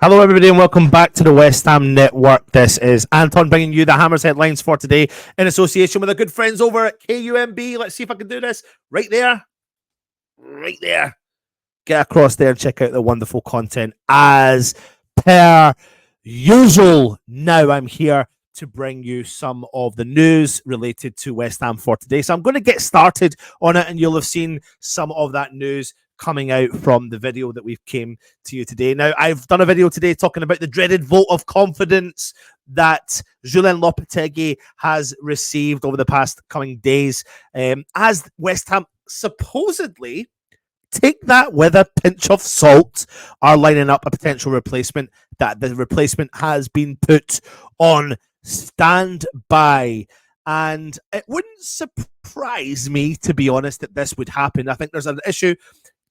Hello, everybody, and welcome back to the West Ham Network. This is Anton bringing you the Hammers headlines for today in association with our good friends over at KUMB. Let's see if I can do this. Right there. Right there. Get across there and check out the wonderful content as per usual. Now I'm here to bring you some of the news related to West Ham for today. So I'm going to get started on it, and you'll have seen some of that news coming out from the video that we've came to you today. Now, I've done a video today talking about the dreaded vote of confidence that Julen Lopetegui has received over the past coming days, as West Ham supposedly, take that with a pinch of salt, are lining up a potential replacement. That the replacement has been put on standby. And it wouldn't surprise me, to be honest, that this would happen. I think there's an issue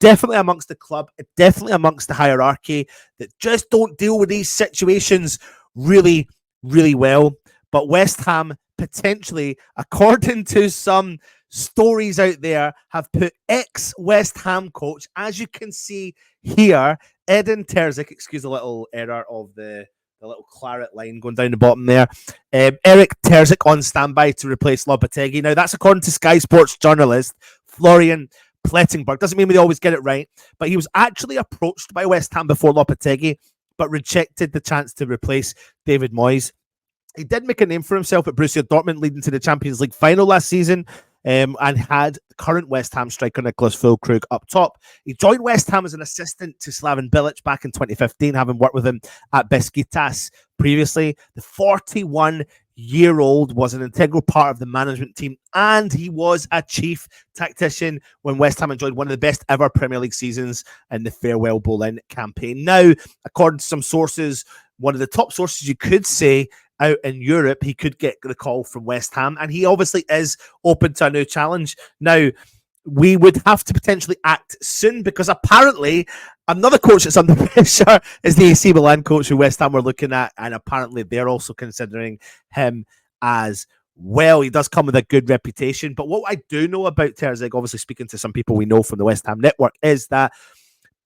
definitely amongst the club, definitely amongst the hierarchy, that just don't deal with these situations really, really well. But West Ham potentially, according to some stories out there, have put ex-West Ham coach, as you can see here, Terzic, excuse the little error of the little claret line going down the bottom there, Eric Terzic on standby to replace Lopetegui. Now, that's according to Sky Sports journalist Florian Plettenberg. Doesn't mean we always get it right, but he was actually approached by West Ham before Lopetegui, but rejected the chance to replace David Moyes. He did make a name for himself at Borussia Dortmund, leading to the Champions League final last season, and had current West Ham striker Nicholas Füllkrug up top. He joined West Ham as an assistant to Slaven Bilic back in 2015, having worked with him at Besiktas previously. The 41-year-old was an integral part of the management team, and he was a chief tactician when West Ham enjoyed one of the best ever Premier League seasons in the Farewell Boleyn campaign. Now, according to some sources, one of the top sources you could say out in Europe, he could get the call from West Ham, and he obviously is open to a new challenge. Now, we would have to potentially act soon, because apparently another coach that's under pressure is the AC Milan coach who West Ham were looking at, and apparently they're also considering him as well. He does come with a good reputation, but what I do know about Terzic, obviously speaking to some people we know from the West Ham network, is that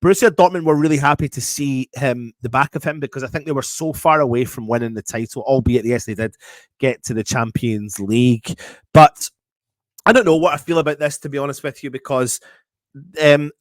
Borussia Dortmund were really happy to see the back of him, because I think they were so far away from winning the title, albeit, yes, they did get to the Champions League. But I don't know what I feel about this, to be honest with you, because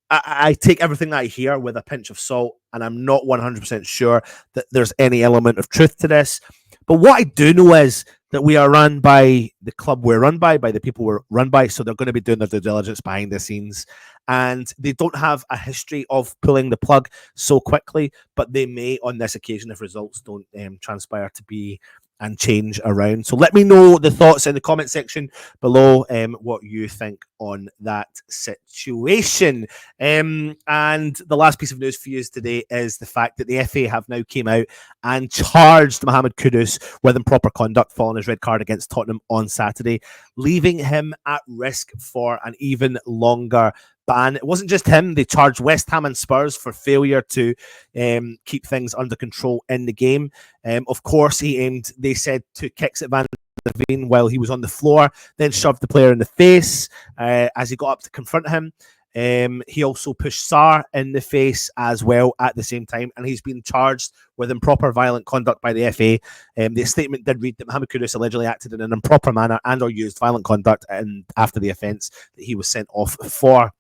I take everything that I hear with a pinch of salt, and I'm not 100% sure that there's any element of truth to this. But what I do know is that we are run by the club we're run by the people we're run by, so they're going to be doing their due diligence behind the scenes. And they don't have a history of pulling the plug so quickly, but they may on this occasion if results don't transpire to be and change around. So let me know the thoughts in the comment section below, what you think on that situation. And the last piece of news for you today is the fact that the FA have now came out and charged Mohamed Kudus with improper conduct following his red card against Tottenham on Saturday, leaving him at risk for an even longer ban. It wasn't just him. They charged West Ham and Spurs for failure to keep things under control in the game. Of course, he aimed, they said, to kicks at Van der Veen while he was on the floor, then shoved the player in the face as he got up to confront him. He also pushed Sarr in the face as well at the same time, and he's been charged with improper violent conduct by the FA. The statement did read that Mohamed Kudus allegedly acted in an improper manner and or used violent conduct after the offence that he was sent off for.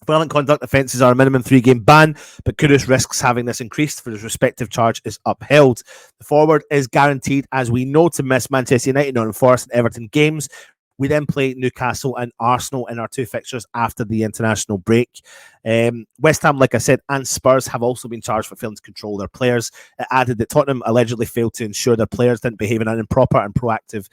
Violent conduct offences are a minimum 3-game ban, but Kudus risks having this increased for his respective charge is upheld. The forward is guaranteed, as we know, to miss Manchester United, Nottingham Forest and Everton games. We then play Newcastle and Arsenal in our two fixtures after the international break. West Ham, like I said, and Spurs have also been charged for failing to control their players. It added that Tottenham allegedly failed to ensure their players didn't behave in an improper and provocative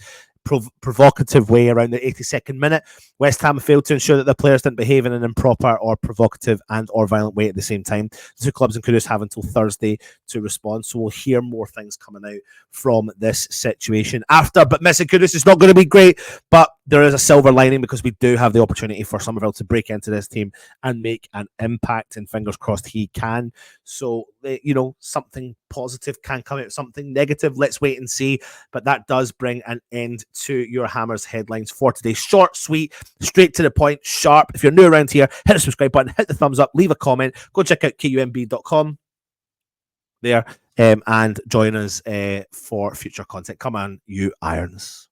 way around the 82nd minute. West Ham failed to ensure that the players didn't behave in an improper or provocative and or violent way at the same time. The two clubs and Kudus have until Thursday to respond, so we'll hear more things coming out from this situation after. But missing Kudus is not going to be great, but there is a silver lining, because we do have the opportunity for Somerville to break into this team and make an impact, and fingers crossed he can. So, something positive can come out, something negative, let's wait and see. But that does bring an end to your Hammers headlines for today. Short, sweet, straight to the point, sharp. If you're new around here, hit the subscribe button, hit the thumbs up, leave a comment, go check out kumb.com there. and join us for future content. Come on, you Irons.